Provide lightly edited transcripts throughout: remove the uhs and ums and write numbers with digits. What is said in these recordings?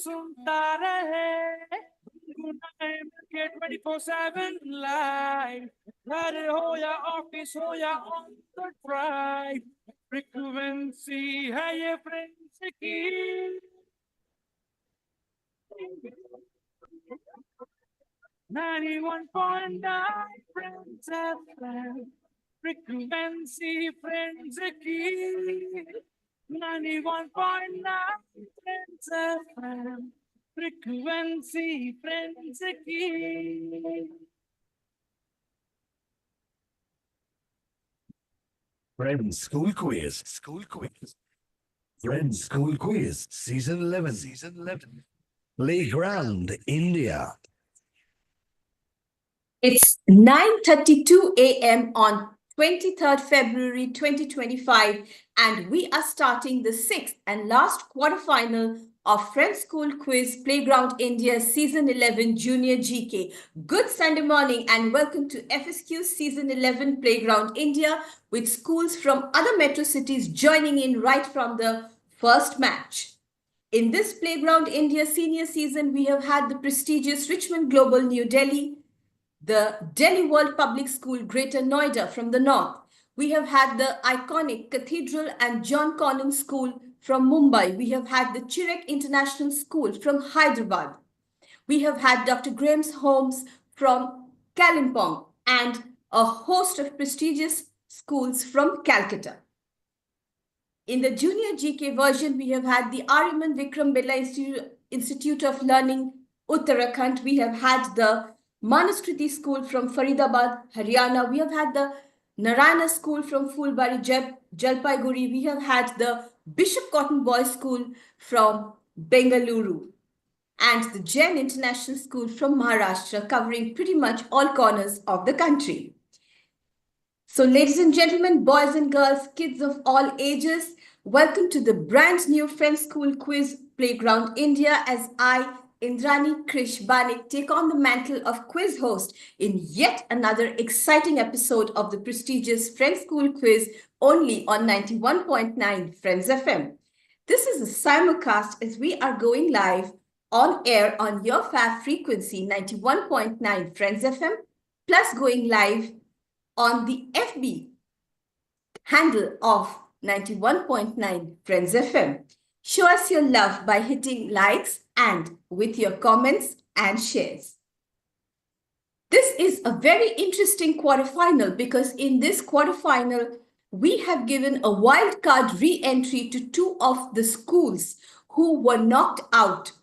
सुनता रहे, गुनगुनाए के 24/7 लाइव, घर हो या ऑफिस हो या ऑन द ड्राइव, फ्रीक्वेंसी है ये फ्रेंड्स की 91.9 Friends FM. Frequency Friends की 91.9 Friends FM. Frequency Friends की. Friends School Quiz. Friends School Quiz, Season 11. Playground India. It's 9:32 a.m. on 23rd February 2025, and we are starting the sixth and last quarterfinal of Friends School Quiz Playground India Season 11 Junior GK. Good Sunday morning and welcome to FSQ Season 11 Playground India, with schools from other metro cities joining in right from the first match. In this Playground India senior season, we have had the prestigious Richmond Global New Delhi, the Delhi World Public School Greater Noida from the north. We have had the iconic Cathedral and John Connon School from Mumbai. We have had the Chirek International School from Hyderabad. We have had Dr. Graham's Homes from Kalimpong and a host of prestigious schools from Calcutta. In the Junior GK version, we have had the Ariman Vikram Birla Institute of Learning, Uttarakhand. We have had the Manuskriti School from Faridabad, Haryana. We have had the Narayana School from Fulbari, Jalpaiguri. We have had the Bishop Cotton Boys School from Bengaluru and the Jain International School from Maharashtra, covering pretty much all corners of the country. So, ladies and gentlemen, boys and girls, kids of all ages, welcome to the brand new Friends School Quiz Playground India, as I, Indrani Krish Banik, take on the mantle of quiz host in yet another exciting episode of the prestigious Friends School Quiz, only on 91.9 Friends FM. This is a simulcast as we are going live on air on your fab frequency 91.9 Friends FM, plus going live on the FB handle of 91.9 Friends FM. Show us your love by hitting likes and with your comments and shares. This is a very interesting quarterfinal because in this quarterfinal, we have given a wild card re-entry to two of the schools who were knocked out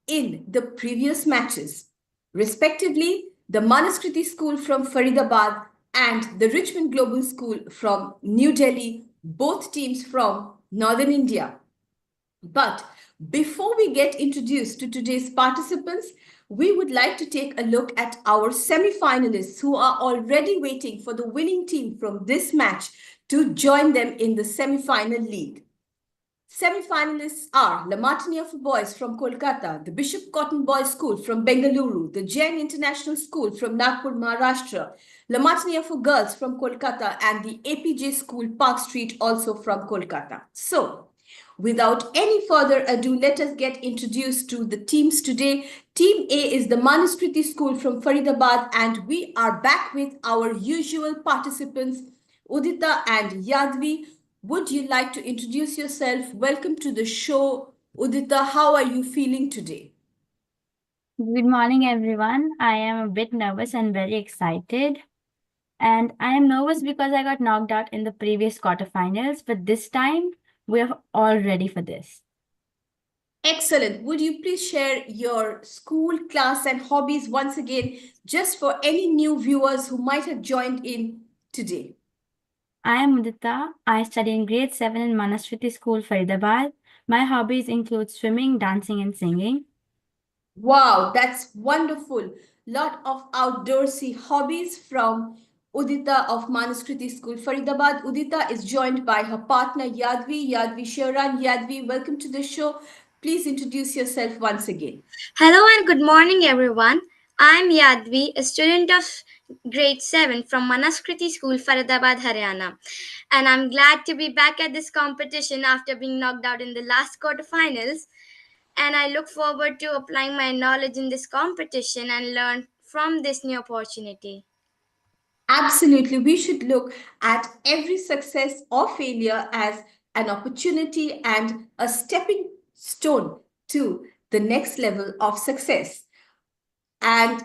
in the previous matches, respectively the Manuskriti School from Faridabad and the Richmond Global School from New Delhi, both teams from Northern India. But before we get introduced to today's participants, we would like to take a look at our semi-finalists who are already waiting for the winning team from this match to join them in the semi-final league. Semi-finalists are La Martinia for Boys from Kolkata, the Bishop Cotton Boys School from Bengaluru, the Jain International School from Nagpur, Maharashtra, La Martinia for Girls from Kolkata, and the APJ School Park Street also from Kolkata. So, without any further ado, let us get introduced to the teams today. Team A is the Manuskriti School from Faridabad, and we are back with our usual participants, Udita and Yadvi. Would you like to introduce yourself? Welcome to the show. Udita, how are you feeling today? Good morning, everyone. I am a bit nervous and very excited. And I am nervous because I got knocked out in the previous quarterfinals, but this time we're all ready for this. Excellent. Would you please share your school, class, and hobbies once again, just for any new viewers who might have joined in today? I am Udita. I study in grade 7 in Manuskriti School, Faridabad. My hobbies include swimming, dancing, and singing. Wow, that's wonderful. Lot of outdoorsy hobbies from Udita of Manuskriti School, Faridabad. Udita is joined by her partner Yadvi Shiran. Yadvi, welcome to the show. Please introduce yourself once again. Hello and good morning, everyone. I'm Yadvi, a student of grade 7 from Manaskriti School, Faridabad, Haryana. And I'm glad to be back at this competition after being knocked out in the last quarterfinals. and I look forward to applying my knowledge in this competition and learn from this new opportunity. Absolutely. We should look at every success or failure as an opportunity and a stepping stone to the next level of success. And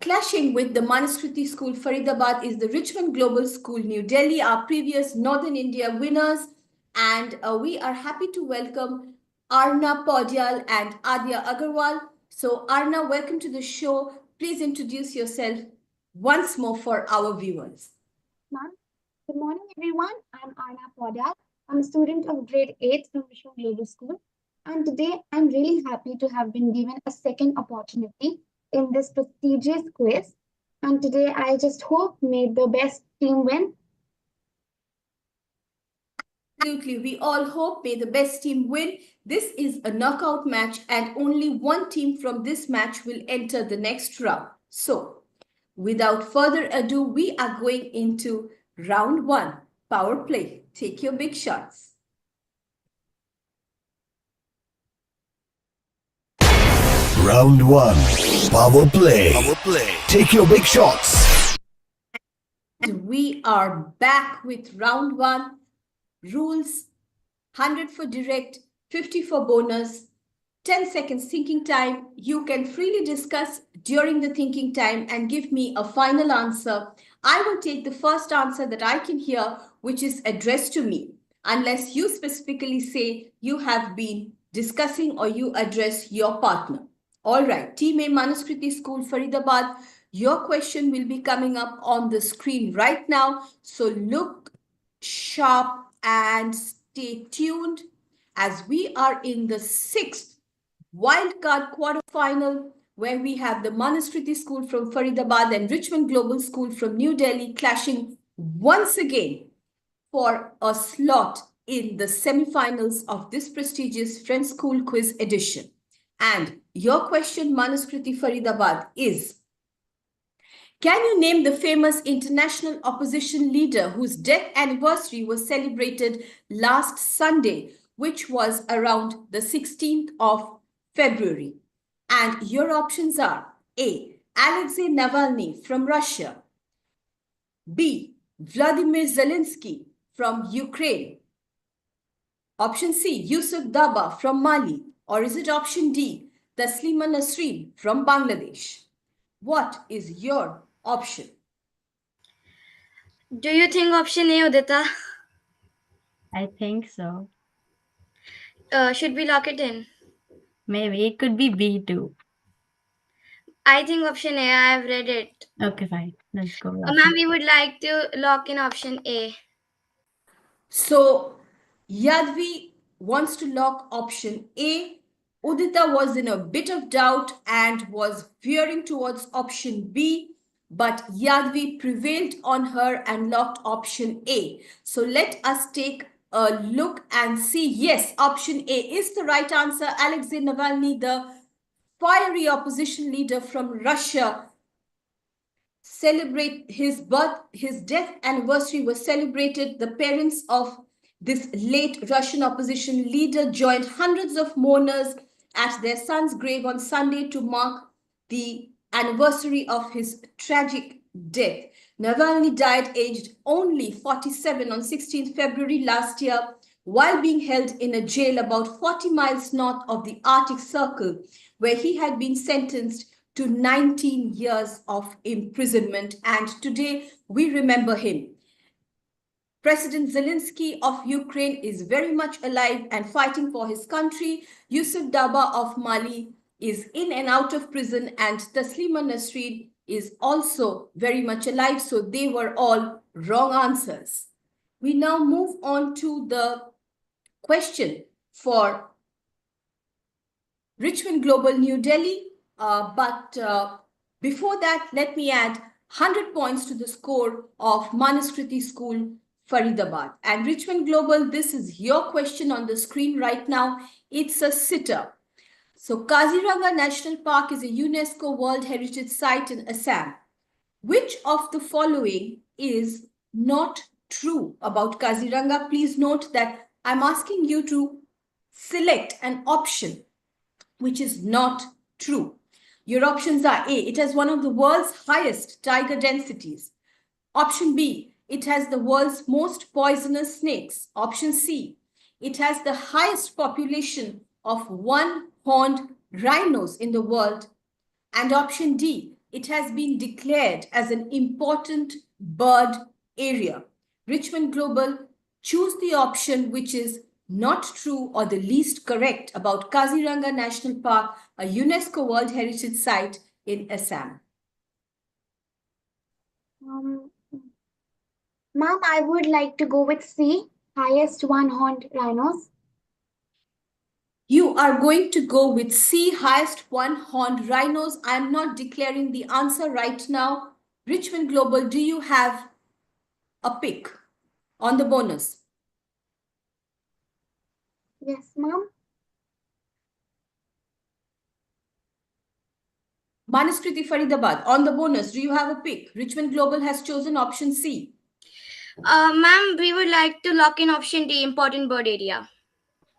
clashing with the Manuskriti School Faridabad is the Richmond Global School New Delhi, our previous Northern India winners. And we are happy to welcome Arna Paudyal and Adya Agarwal. So Arna, welcome to the show. Please introduce yourself once more for our viewers. Good morning, everyone. I'm Arna Paudyal. I'm a student of grade 8 from Richmond Global School. And today I'm really happy to have been given a second opportunity in this prestigious quiz. And today I just hope may the best team win. Absolutely. We all hope may the best team win. This is a knockout match and only one team from this match will enter the next round. So, without further ado, we are going into round 1, power play. Take your big shots. Round 1, power play. Take your big shots. And we are back with round 1. Rules: 100 for direct, 50 for bonus, 10 seconds thinking time. You can freely discuss during the thinking time and give me a final answer. I will take the first answer that I can hear, which is addressed to me, unless you specifically say you have been discussing or you address your partner. All right, Team A Manuskriti School Faridabad, your question will be coming up on the screen right now. So look sharp and stay tuned as we are in the 6th wildcard quarterfinal, where we have the Manuskriti School from Faridabad and Richmond Global School from New Delhi clashing once again for a slot in the semi-finals of this prestigious Friends School Quiz edition. And your question, Manuskriti Faridabad, is: can you name the famous international opposition leader whose death anniversary was celebrated last Sunday, which was around the 16th of February? And your options are: A. Alexei Navalny from Russia, B. Vladimir Zelensky from Ukraine, option C. Yusuf Daba from Mali, or is it option D. Taslima Nasreen from Bangladesh? What is your option? Do you think option A, Udita? I think so. Should we lock it in? Maybe it could be B too. I think option A. I have read it. Okay, fine. Let's go. Ma'am, we would like to lock in option A. So Yadvi wants to lock option A. Udita was in a bit of doubt and was veering towards option B, but Yadvi prevailed on her and locked option A. So let us take a look and see. Yes, option A is the right answer. Alexei Navalny, the fiery opposition leader from Russia, celebrate his death anniversary was celebrated. The parents of this late Russian opposition leader joined hundreds of mourners at their son's grave on Sunday to mark the anniversary of his tragic death. Navalny died aged only 47 on 16th February last year while being held in a jail about 40 miles north of the Arctic Circle, where he had been sentenced to 19 years of imprisonment. And today we remember him. President Zelensky of Ukraine is very much alive and fighting for his country. Yusuf Daba of Mali is in and out of prison, and Taslima Nasreen is also very much alive. So they were all wrong answers. We now move on to the question for Richmond Global New Delhi. But before that, let me add 100 points to the score of Manuskriti School Faridabad. And Richmond Global, this is your question on the screen right now. It's a sitter. So Kaziranga National Park is a UNESCO World Heritage Site in Assam. Which of the following is not true about Kaziranga? Please note that I'm asking you to select an option which is not true. Your options are A, it has one of the world's highest tiger densities. Option B, it has the world's most poisonous snakes. Option C, it has the highest population of one-horned rhinos in the world. And option D, it has been declared as an important bird area. Richmond Global, choose the option which is not true or the least correct about Kaziranga National Park, a UNESCO World Heritage Site in Assam. Ma'am, I would like to go with C, highest one-horned rhinos. You are going to go with C, highest one-horned rhinos. I am not declaring the answer right now. Richmond Global, do you have a pick on the bonus? Yes, ma'am. Manaskriti Faridabad, on the bonus, do you have a pick? Richmond Global has chosen option C. Ma'am, we would like to lock in option D, important bird area.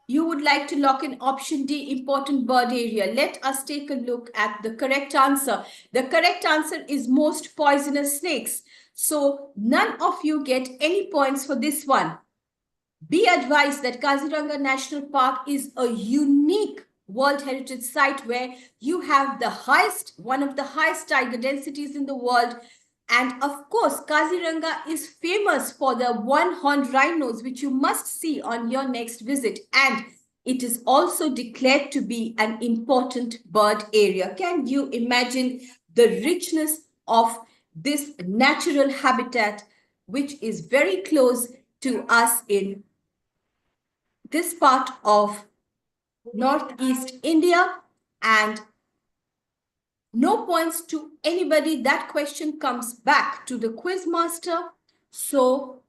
You would like to lock in option D, important bird area. Let us take a look at the correct answer. The correct answer is most poisonous snakes. So none of you get any points for this one. Be advised that Kaziranga National Park is a unique World Heritage Site where you have the highest, one of the highest tiger densities in the world. And of course, Kaziranga is famous for the one-horned rhinos, which you must see on your next visit. And it is also declared to be an important bird area. Can you imagine the richness of this natural habitat, which is very close to us in this part of Northeast India? And no points to anybody. That question comes back to the quiz master. So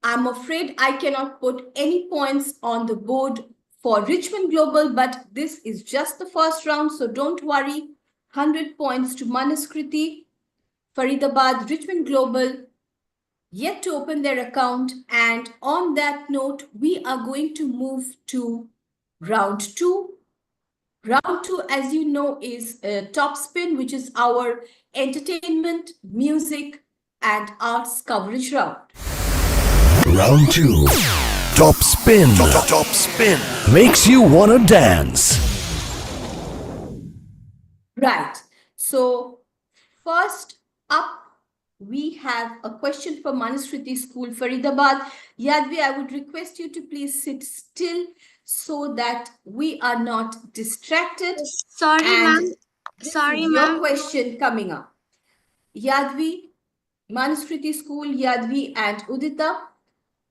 I'm afraid I cannot put any points on the board for Richmond Global, but this is just the first round. So don't worry. 100 points to Manaskriti, Faridabad, Richmond Global, yet to open their account. And on that note, we are going to move to round 2. Round 2, as you know, is Top Spin, which is our entertainment, music, and arts coverage round. Round 2. Top Spin. Top Spin. Makes you wanna dance. Right. So first up, we have a question for Manaskriti School, Faridabad. Yadvi, I would request you to please sit still so that we are not distracted. Sorry, ma'am. This Sorry, is your ma'am. question coming up. Yadvi, Manaskriti School, Yadvi and Udita,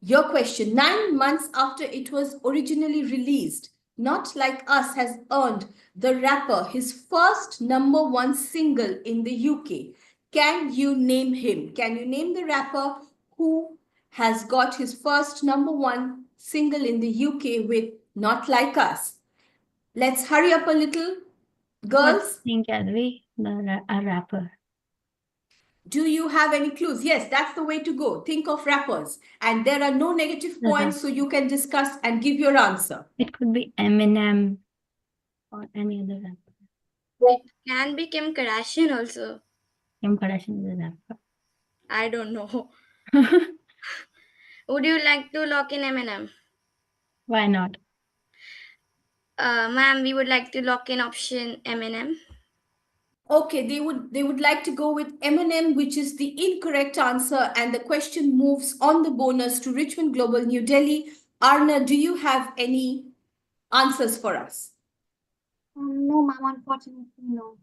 your question. 9 months after it was originally released, Not Like Us has earned the rapper his first #1 single in the UK. Can you name him? Can you name the rapper who has got his first #1 single in the UK with Not Like Us? Let's hurry up a little, girls. Think Yadvi, a rapper. Do you have any clues? Yes, that's the way to go. Think of rappers. And there are no negative points, so you can discuss and give your answer. It could be Eminem or any other rapper. It can be Kim Kardashian also. Kim Kardashian is a rapper. I don't know. Would you like to lock in Eminem? Why not? Ma'am, we would like to lock in option Eminem. Okay, they would like to go with Eminem, which is the incorrect answer, and the question moves on the bonus to Richmond Global, New Delhi. Arna, do you have any answers for us? No, ma'am, unfortunately, no.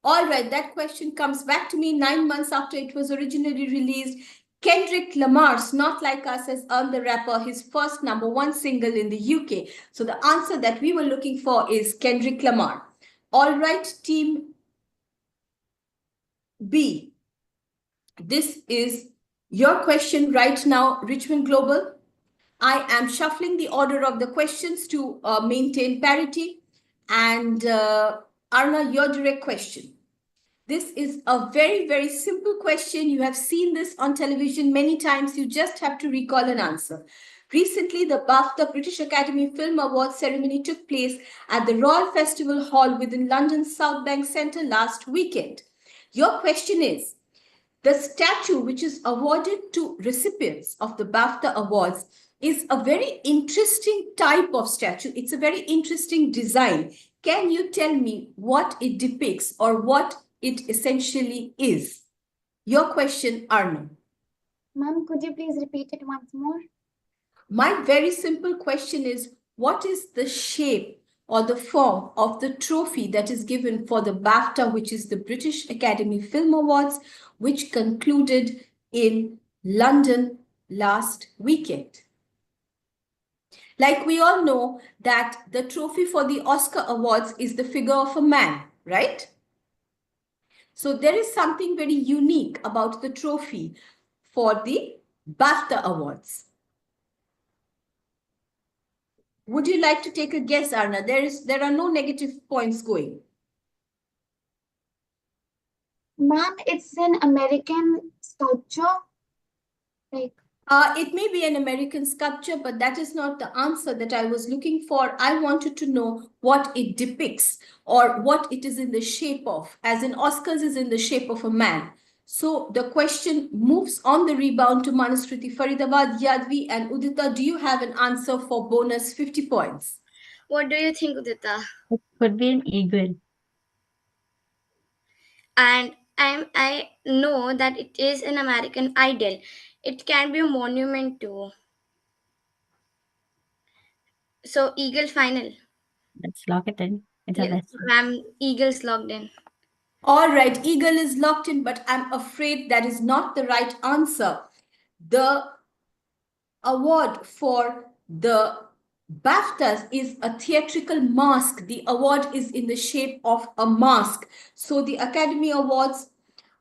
All right, that question comes back to me 9 months after it was originally released. Kendrick Lamar's Not Like Us has earned the rapper his first #1 single in the UK. So the answer that we were looking for is Kendrick Lamar. All right, team B. This is your question right now, Richmond Global. I am shuffling the order of the questions to maintain parity. And Arna, your direct question. This is a very, very simple question. You have seen this on television many times. You just have to recall an answer. Recently, the BAFTA British Academy Film Awards ceremony took place at the Royal Festival Hall within London's South Bank Centre last weekend. Your question is, the statue which is awarded to recipients of the BAFTA Awards is a very interesting type of statue. It's a very interesting design. Can you tell me what it depicts or what it essentially is? Your question, Arna. Ma'am, could you please repeat it once more? My very simple question is, what is the shape or the form of the trophy that is given for the BAFTA, which is the British Academy Film Awards, which concluded in London last weekend? Like we all know that the trophy for the Oscar Awards is the figure of a man, right? So there is something very unique about the trophy for the BAFTA Awards. Would you like to take a guess, Arna? There are no negative points going. Ma'am, it's an American sculpture. Like, It may be an American sculpture, but that is not the answer that I was looking for. I wanted to know what it depicts or what it is in the shape of, as in Oscars is in the shape of a man. So the question moves on the rebound to Manuskriti, Faridabad, Yadvi, and Udita. Do you have an answer for bonus 50 points? What do you think, Udita? It could be an eagle. And I know that it is an American Idol. It can be a monument too. So Eagle final. Let's lock it in. It's a Yes, best. ma'am, Eagles locked in. All right, Eagle is locked in, but I'm afraid that is not the right answer. The award for the BAFTAs is a theatrical mask. The award is in the shape of a mask. So the Academy Awards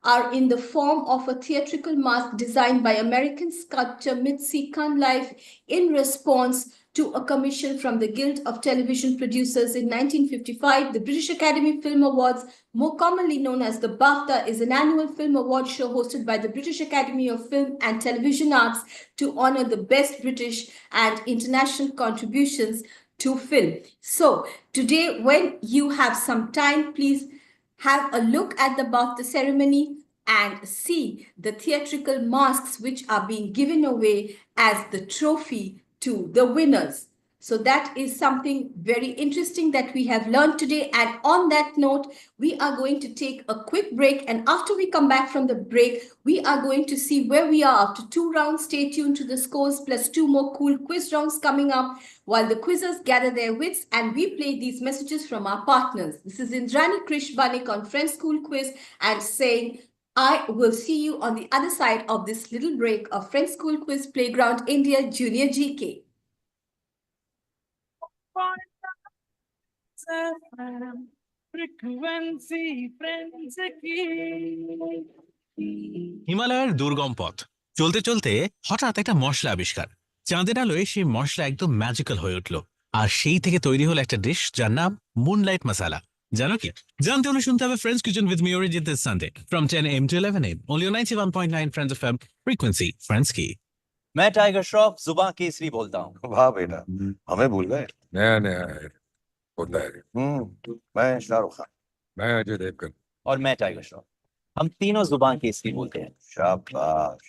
are in the form of a theatrical mask designed by American sculptor Mitzi Cunliffe in response to a commission from the Guild of Television Producers in 1955. The British Academy Film Awards, more commonly known as the BAFTA, is an annual film award show hosted by the British Academy of Film and Television Arts to honor the best British and international contributions to film. So today, when you have some time, please have a look at the BAFTA ceremony and see the theatrical masks which are being given away as the trophy to the winners. So that is something very interesting that we have learned today. And on that note, we are going to take a quick break. And after we come back from the break, we are going to see where we are after 2 rounds. Stay tuned to the scores plus 2 more cool quiz rounds coming up while the quizzers gather their wits and we play these messages from our partners. This is Indrani Krish Banik on Friends School Quiz and saying, I will see you on the other side of this little break of Friends School Quiz Playground India Junior GK. Frequency friends की হিমালয়ের দুর্গম পথ চলতে চলতে হঠাৎ একটা মশলা আবিষ্কার চাঁদের আলোয় সেই মশলা একদম ম্যাজিক্যাল হয়ে উঠল আর সেই থেকে তৈরি হলো একটা ডিশ যার নাম মুনলাইট মশালা জানো কি জানতে হলে শুনতে হবে friends kitchen with me Arijit this Sunday from 10 AM to 11 AM only on 91.9 Friends FM frequency friends की मैं टाइगर श्रॉफ जुबान केसरी बोलता हूँ वाह बेटा हमें भूल गए नया नया होता है मैं शाहरुख खान मैं अजय देवगन और मैं टाइगर श्रॉफ हम तीनों जुबान केसरी बोलते हैं शाबाश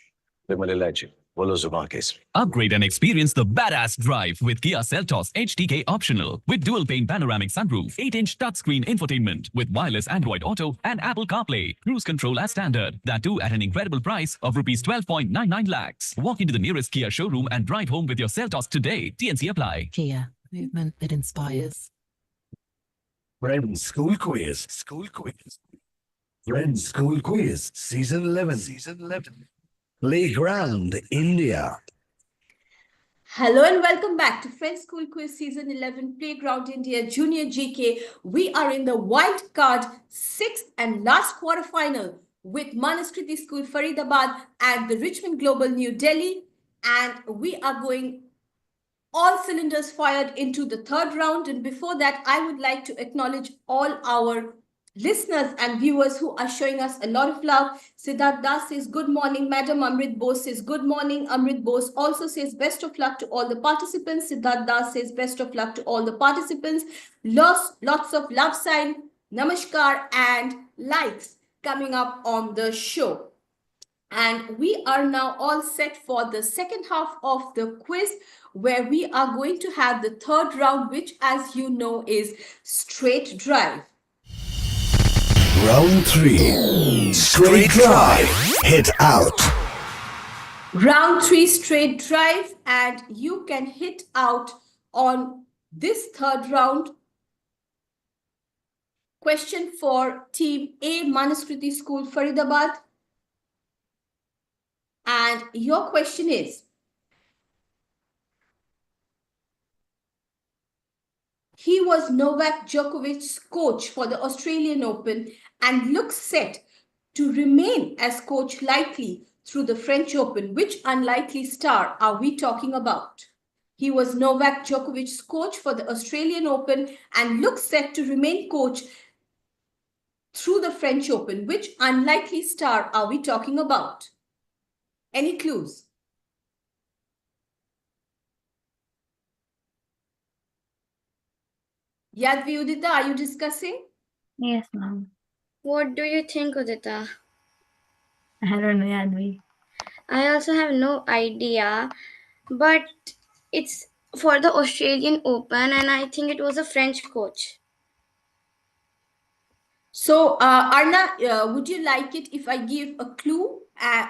विमल इलायची बोलो जुबान Kesari Upgrade and experience the badass drive with Kia Seltos HTK optional with dual pane panoramic sunroof, 8-inch touchscreen infotainment with wireless Android Auto and Apple CarPlay, cruise control as standard. That too at an incredible price of rupees 12.99 lakhs. Walk into the nearest Kia showroom and drive home with your Seltos today. TNC apply. Kia, movement that inspires. Friends School Quiz. Friends School Quiz, Season 11. Playground India. Hello and welcome back to Friends School Quiz Season 11 Playground India Junior GK. We are in the wild card 6th and last quarterfinal with Manuskriti School Faridabad and the Richmond Global New Delhi. And we are going all cylinders fired into the 3rd round. And before that, I would like to acknowledge all our listeners and viewers who are showing us a lot of love. Siddharth Das says, good morning, Madam. Amrit Bose says, good morning. Amrit Bose also says, best of luck to all the participants. Siddharth Das says, best of luck to all the participants. Lots of love sign, namaskar, and likes coming up on the show. And we are now all set for the second half of the quiz, where we are going to have the third round, which, as you know, is straight drive. Round 3. Straight drive. Hit out. Round 3, straight drive, and you can hit out on this third round. Question for Team A, Manaskriti School, Faridabad. And your question is, he was Novak Djokovic's coach for the Australian Open and looks set to remain as coach likely through the French Open. Which unlikely star are we talking about? He was Novak Djokovic's coach for the Australian Open and looks set to remain coach through the French Open. Which unlikely star are we talking about? Any clues? Yadvi, Udita, are you discussing? Yes, ma'am. What do you think, Udita? I don't know, Yadvi. I also have no idea, but it's for the Australian Open, and I think it was a French coach. So, Arna, would you like it if I give a clue,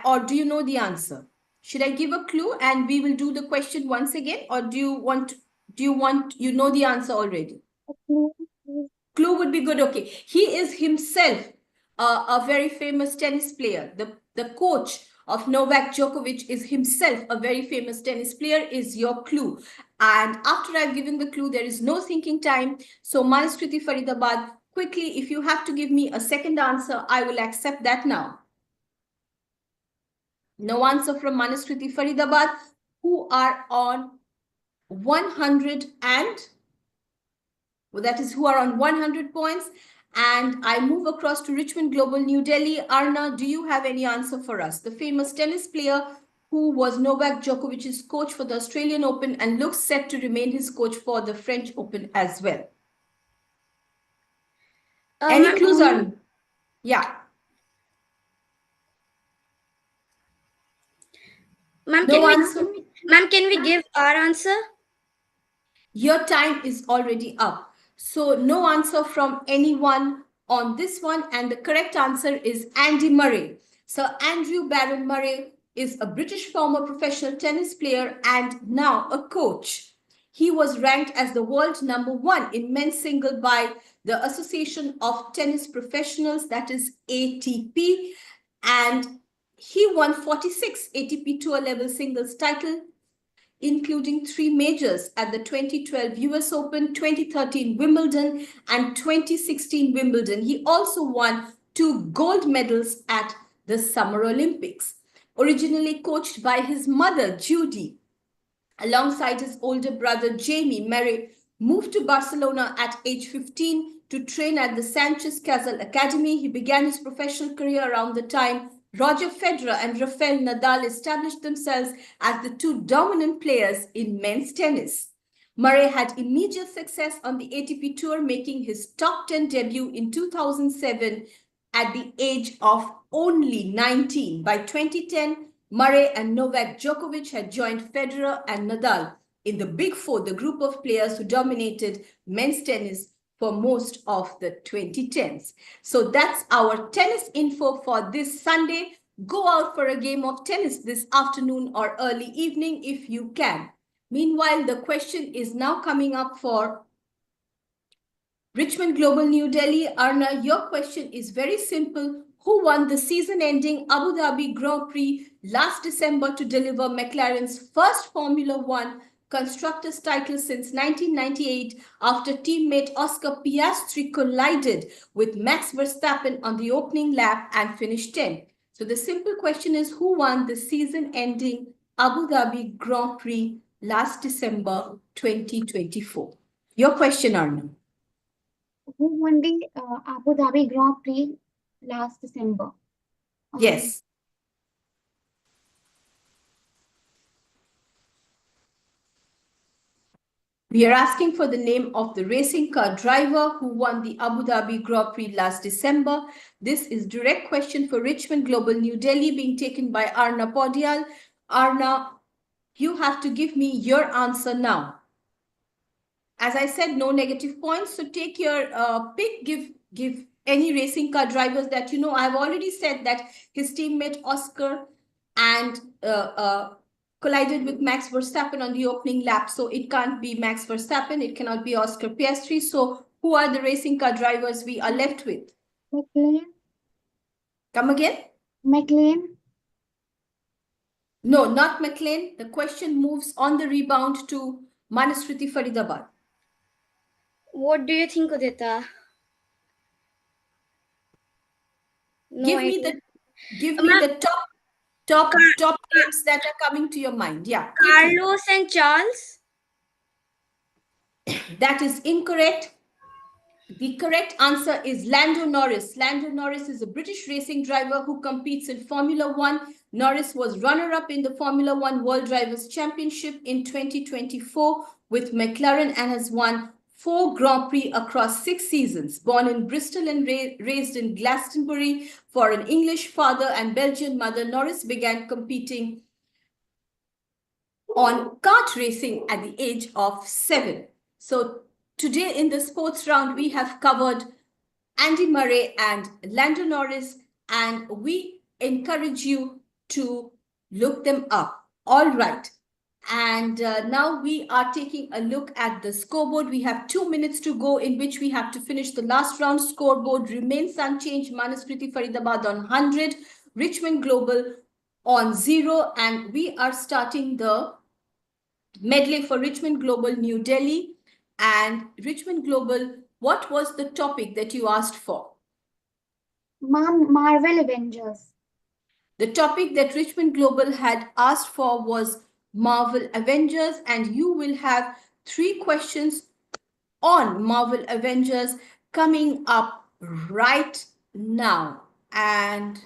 or do you know the answer? Should I give a clue and we will do the question once again, or do you know the answer already? Clue would be good. Okay. He is himself a very famous tennis player. The coach of Novak Djokovic is himself a very famous tennis player, is your clue. And after I've given the clue, there is no thinking time. So Manaskriti Faridabad, quickly, if you have to give me a second answer, I will accept that now. No answer from Manaskriti Faridabad, who are on 100 and... Well, that is who are on 100 points. And I move across to Richmond Global, New Delhi. Arna, do you have any answer for us? The famous tennis player who was Novak Djokovic's coach for the Australian Open and looks set to remain his coach for the French Open as well. Any clues, Arna? Yeah. Ma'am, can we give our answer? Your time is already up. So no answer from anyone on this one. And the correct answer is Andy Murray. Sir Andrew Barron Murray is a British former professional tennis player and now a coach. He was ranked as the world #1 in men's single by the Association of Tennis Professionals, that is ATP. And he won 46 ATP Tour level singles title, including 3 majors at the 2012 US Open, 2013 Wimbledon, and 2016 Wimbledon. He also won 2 gold medals at the Summer Olympics. Originally coached by his mother, Judy, alongside his older brother, Jamie, Murray moved to Barcelona at age 15 to train at the Sanchez Cazorla Academy. He began his professional career around the time Roger Federer and Rafael Nadal established themselves as the 2 dominant players in men's tennis. Murray had immediate success on the ATP Tour, making his top 10 debut in 2007 at the age of only 19. By 2010, Murray and Novak Djokovic had joined Federer and Nadal in the Big Four, the group of players who dominated men's tennis for most of the 2010s. So that's our tennis info for this Sunday. Go out for a game of tennis this afternoon or early evening if you can. Meanwhile, the question is now coming up for Richmond Global, New Delhi. Arna, your question is very simple. Who won the season-ending Abu Dhabi Grand Prix last December to deliver McLaren's first Formula One Constructors title since 1998 after teammate Oscar Piastri collided with Max Verstappen on the opening lap and finished 10th? So the simple question is, who won the season-ending Abu Dhabi Grand Prix last December 2024? Your question, Arna. who won the Abu Dhabi Grand Prix last December? Yes. We are asking for the name of the racing car driver who won the Abu Dhabi Grand Prix last December. This is direct question for Richmond Global New Delhi being taken by Arna Podial. Arna, you have to give me your answer now. As I said, no negative points. So take your pick, give any racing car drivers that you know. I've already said that his teammate Oscar and collided with Max Verstappen on the opening lap. So it can't be Max Verstappen. It cannot be Oscar Piastri. So who are the racing car drivers we are left with? McLaren. Come again? McLaren. No, not McLaren. The question moves on the rebound to Manaskriti Faridabad. What do you think, Udita? No Give me idea. the top names that are coming to your mind. Yeah. quickly. Carlos and Charles. That is incorrect. The correct answer is Lando Norris. Lando Norris is a British racing driver who competes in Formula One. Norris was runner-up in the Formula One World Drivers' Championship in 2024 with McLaren and has won 4 Grand Prix across 6 seasons. Born in Bristol and raised in Glastonbury for an English father and Belgian mother, Norris began competing on kart racing at the age of 7. So today in the sports round, we have covered Andy Murray and Lando Norris, and we encourage you to look them up. All right. And now we are taking a look at the scoreboard. We have 2 minutes to go in which we have to finish the last round. Scoreboard remains unchanged. Manaskriti Faridabad on 100, Richmond Global on 0. And we are starting the medley for Richmond Global New Delhi. And Richmond Global, what was the topic that you asked for? Marvel Avengers. The topic that Richmond Global had asked for was Marvel Avengers, and you will have 3 questions on Marvel Avengers coming up right now. And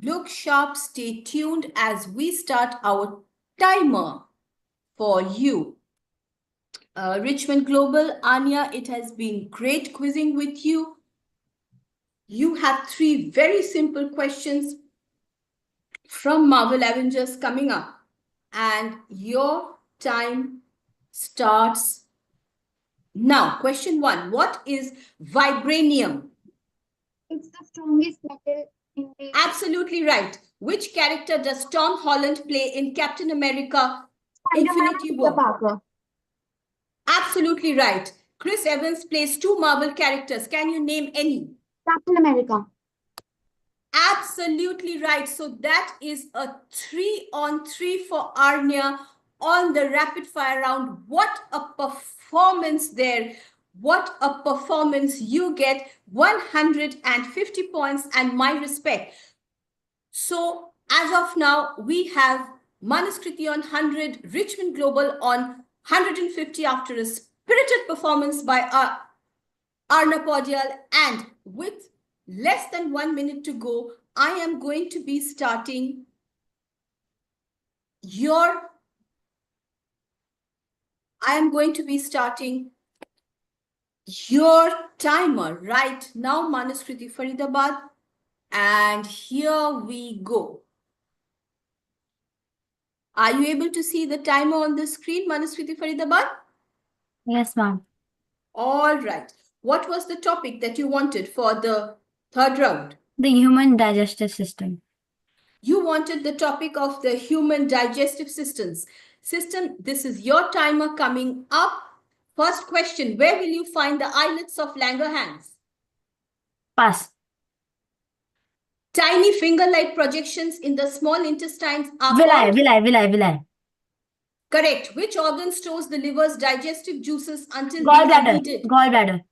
look sharp, stay tuned as we start our timer for you. Richmond Global, Anya, it has been great quizzing with you. You have 3 very simple questions from Marvel Avengers coming up, and your time starts now. Question 1, what is vibranium? It's the strongest metal in the... Absolutely right. Which character does Tom Holland play in Captain America Infinity War? Parker. Absolutely right. Chris Evans plays 2 Marvel characters. Can you name any? Captain America. Absolutely right. So that is a 3-on-3 for Arnya on the rapid fire round. What a performance there. What a performance. You get 150 points and my respect. So as of now, we have Manaskriti on 100, Richmond Global on 150 after a spirited performance by Arna Podial, and with less than 1 minute to go, I am going to be starting your timer right now, Manaskriti Faridabad, and here we go. Are you able to see the timer on the screen, Manaskriti Faridabad? Yes, ma'am. All right. What was the topic that you wanted for the 3rd round? The human digestive system. You wanted the topic of the human digestive systems. This is your timer coming up. First question, where will you find the islets of Langerhans? Pass. Tiny finger-like projections in the small intestines are Villi. Correct. Which organ stores the liver's digestive juices until they are needed? Gallbladder.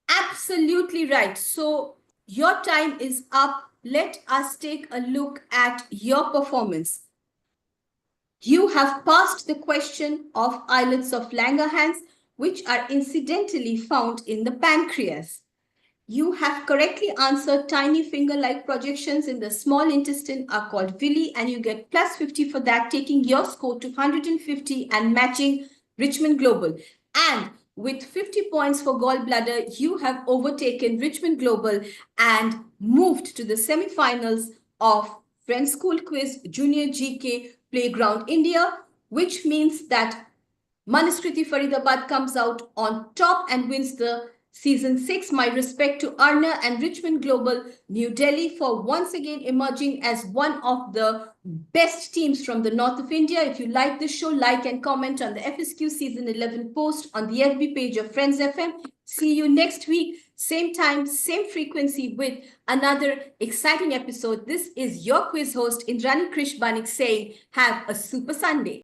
Absolutely right. So your time is up. Let us take a look at your performance. You have passed the question of islets of Langerhans, which are incidentally found in the pancreas. You have correctly answered tiny finger-like projections in the small intestine are called villi, and you get plus 50 for that, taking your score to 150 and matching Richmond Global. And with 50 points for gallbladder, you have overtaken Richmond Global and moved to the semi-finals of Friends School Quiz Junior GK Playground India, which means that Manuskriti Faridabad comes out on top and wins the Season 6. My respect to Arna and Richmond Global New Delhi for once again emerging as one of the best teams from the north of India. If you like this show, like and comment on the FSQ Season 11 post on the FB page of Friends FM. See you next week, same time, same frequency with another exciting episode. This is your quiz host, Indrani Krish Banik saying, have a super Sunday.